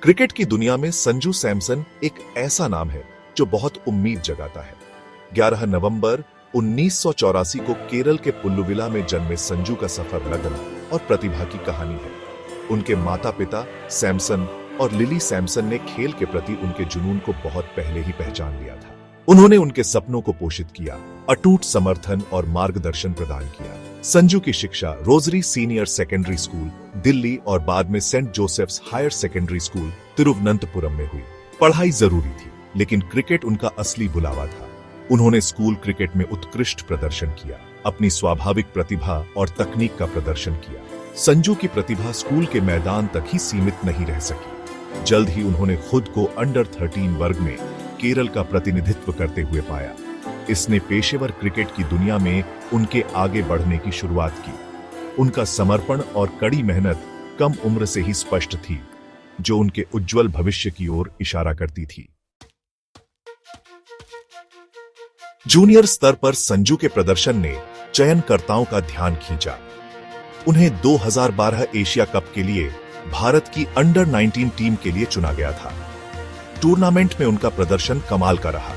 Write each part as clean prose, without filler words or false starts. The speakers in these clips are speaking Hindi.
क्रिकेट की दुनिया में संजू सैमसन एक ऐसा नाम है जो बहुत उम्मीद जगाता है। 11 नवंबर 1984 को केरल के पुल्लुविला में जन्मे संजू का सफर लगन और प्रतिभा की कहानी है। उनके माता पिता सैमसन और लिली सैमसन ने खेल के प्रति उनके जुनून को बहुत पहले ही पहचान लिया था। उन्होंने उनके सपनों को पोषित किया, अटूट समर्थन और मार्गदर्शन प्रदान किया। संजू की शिक्षा Rosary senior secondary school Delhi और बाद में saint Joseph's higher secondary school Thiruvananthapuram में हुई। पढ़ाई जरूरी थी, लेकिन क्रिकेट उनका असली बुलावा था। उन्होंने स्कूल क्रिकेट में उत्कृष्ट प्रदर्शन किया, अपनी स्वाभाविक प्रतिभा और तकनीक का प्रदर्शन किया। संजू की प्रतिभा स्कूल के मैदान तक ही सीमित नहीं रह सकी। जल्द ही उन्होंने खुद को अंडर 13 वर्ग में केरल का प्रतिनिधित्व करते हुए पाया। इसने पेशेवर क्रिकेट की दुनिया में उनके आगे बढ़ने की शुरुआत की। उनका समर्पण और कड़ी मेहनत कम उम्र से ही स्पष्ट थी, जो उनके उज्जवल भविष्य की ओर इशारा करती थी। जूनियर स्तर पर संजू के प्रदर्शन ने चयनकर्ताओं का ध्यान खींचा। उन्हें 2012 एशिया कप के लिए भारत की अंडर 19 टीम के लिए चुना गया था। टूर्नामेंट में उनका प्रदर्शन कमाल का रहा।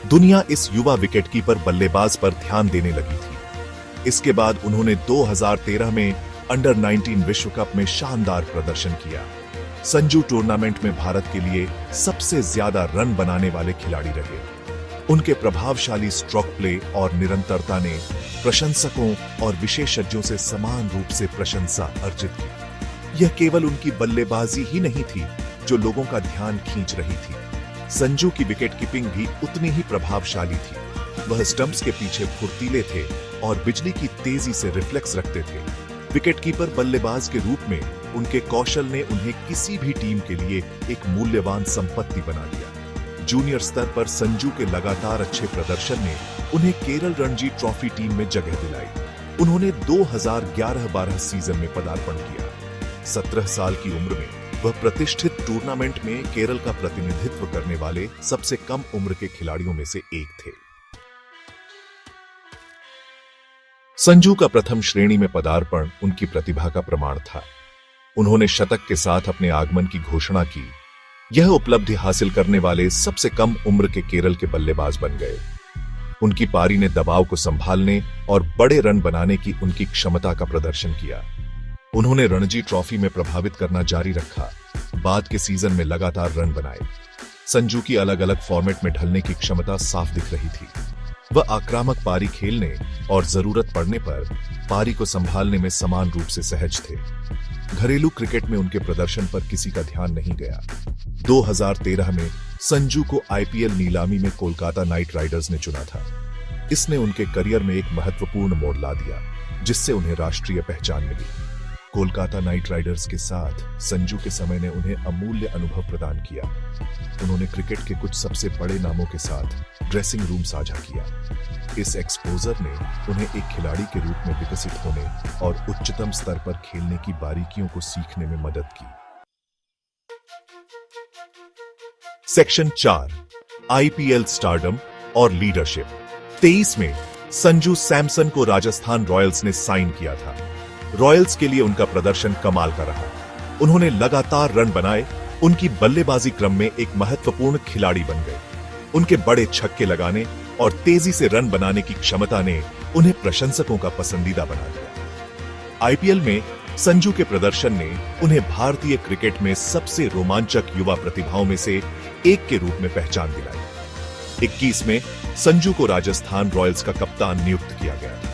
दुनिया इस युवा विकेटकीपर बल्लेबाज पर ध्यान देने लगी थी। इसके बाद उन्होंने 2013 में अंडर 19 विश्व कप में शानदार प्रदर्शन किया। संजू टूर्नामेंट में भारत के लिए सबसे ज्यादा रन बनाने वाले खिलाड़ी रहे। उनके प्रभावशाली स्ट्रोक प्ले और निरंतरता ने प्रशंसकों और विशेषज्ञों से समान रूप से प्रशंसा अर्जित की। यह केवल उनकी बल्लेबाजी ही नहीं थी जो लोगों का ध्यान खींच रही थी। संजू की विकेटकीपिंग भी उतनी ही प्रभावशाली थी। वह स्टंप्स के पीछे फुर्तीले थे और बिजली की तेजी से रिफ्लेक्स रखते थे। विकेटकीपर बल्लेबाज के रूप में उनके कौशल ने उन्हें किसी भी टीम के लिए एक मूल्यवान संपत्ति बना दिया। जूनियर स्तर पर संजू के लगातार अच्छे प्रदर्शन ने उन्हें केरल रणजी ट्रॉफी टीम में जगह दिलाई। उन्होंने 2011-12 सीजन में पदार्पण किया। 17 साल की उम्र में वह प्रतिष्ठित टूर्नामेंट में केरल का प्रतिनिधित्व करने वाले सबसे कम उम्र के खिलाड़ियों में से एक थे। संजू का प्रथम श्रेणी में पदार्पण उनकी प्रतिभा का प्रमाण था। उन्होंने शतक के साथ अपने आगमन की घोषणा की। यह उपलब्धि हासिल करने वाले सबसे कम उम्र के केरल के बल्लेबाज बन गए। उनकी पारी ने दबाव को संभालने और बड़े रन बनाने की उनकी क्षमता का प्रदर्शन किया। उन्होंने रणजी ट्रॉफी में प्रभावित करना जारी रखा। बाद के सीजन में लगातार रन बनाए। संजू की अलग अलग फॉर्मेट में ढलने की क्षमता साफ दिख रही थी। वह आक्रामक पारी खेलने और जरूरत पड़ने पर पारी को संभालने में समान रूप से सहज थे। घरेलू क्रिकेट में उनके प्रदर्शन पर किसी का ध्यान नहीं गया। 2013 में संजू को आईपीएल नीलामी में कोलकाता नाइट राइडर्स ने चुना था। इसने उनके करियर में एक महत्वपूर्ण मोड़ ला दिया, जिससे उन्हें राष्ट्रीय पहचान मिली। कोलकाता नाइट राइडर्स के साथ संजू के समय ने उन्हें अमूल्य अनुभव प्रदान किया। उन्होंने क्रिकेट के कुछ सबसे बड़े नामों के साथ ड्रेसिंग रूम साझा किया। इस एक्सपोजर ने उन्हें एक खिलाड़ी के रूप में विकसित होने और उच्चतम स्तर पर खेलने की बारीकियों को सीखने में मदद की। सेक्शन 4 आईपीएल स्टारडम और लीडरशिप। 23 में संजू सैमसन को राजस्थान रॉयल्स ने साइन किया था। रॉयल्स के लिए उनका प्रदर्शन कमाल का रहा। उन्होंने लगातार रन बनाए। उनकी बल्लेबाजी क्रम में एक महत्वपूर्ण खिलाड़ी बन गए। उनके बड़े छक्के लगाने और तेजी से रन बनाने की क्षमता ने उन्हें प्रशंसकों का पसंदीदा बना दिया। आईपीएल में संजू के प्रदर्शन ने उन्हें भारतीय क्रिकेट में सबसे रोमांचक युवा प्रतिभाओं में से एक के रूप में पहचान दिलाई। 21 में संजू को राजस्थान रॉयल्स का कप्तान नियुक्त किया गया था।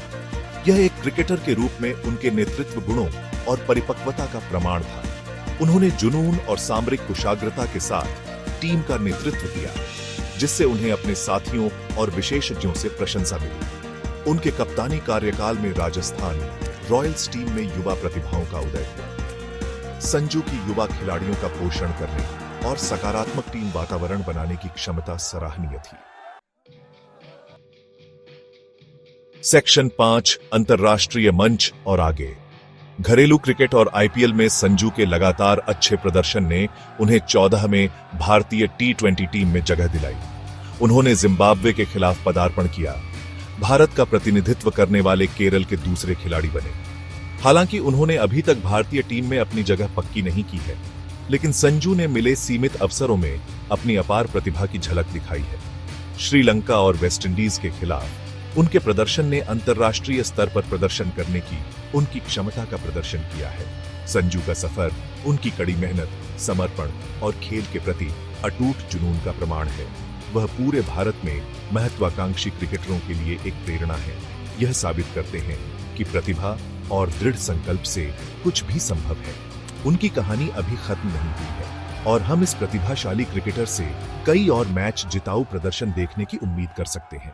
यह एक क्रिकेटर के रूप में उनके नेतृत्व गुणों और परिपक्वता का प्रमाण था। उन्होंने जुनून और सामरिक कुशाग्रता के साथ टीम का नेतृत्व किया, जिससे उन्हें अपने साथियों और विशेषज्ञों से प्रशंसा मिली। उनके कप्तानी कार्यकाल में राजस्थान रॉयल्स टीम में युवा प्रतिभाओं का उदय हुआ। संजू की युवा खिलाड़ियों का पोषण करने और सकारात्मक टीम वातावरण बनाने की क्षमता सराहनीय थी। सेक्शन 5 अंतर्राष्ट्रीय मंच और आगे। घरेलू क्रिकेट और आईपीएल में संजू के लगातार अच्छे प्रदर्शन ने उन्हें 14 में भारतीय टी20 टीम में जगह दिलाई। उन्होंने जिम्बाब्वे के खिलाफ पदार्पण किया। भारत का प्रतिनिधित्व करने वाले केरल के दूसरे खिलाड़ी बने। हालांकि उन्होंने अभी तक भारतीय टीम में अपनी जगह पक्की नहीं की है, लेकिन संजू ने मिले सीमित अवसरों में अपनी अपार प्रतिभा की झलक दिखाई है। श्रीलंका और वेस्टइंडीज के खिलाफ उनके प्रदर्शन ने अंतर्राष्ट्रीय स्तर पर प्रदर्शन करने की उनकी क्षमता का प्रदर्शन किया है। संजू का सफर उनकी कड़ी मेहनत, समर्पण और खेल के प्रति अटूट जुनून का प्रमाण है। वह पूरे भारत में महत्वाकांक्षी क्रिकेटरों के लिए एक प्रेरणा है। यह साबित करते हैं कि प्रतिभा और दृढ़ संकल्प से कुछ भी संभव है। उनकी कहानी अभी खत्म नहीं हुई है और हम इस प्रतिभाशाली क्रिकेटर से कई और मैच जिताऊ प्रदर्शन देखने की उम्मीद कर सकते हैं।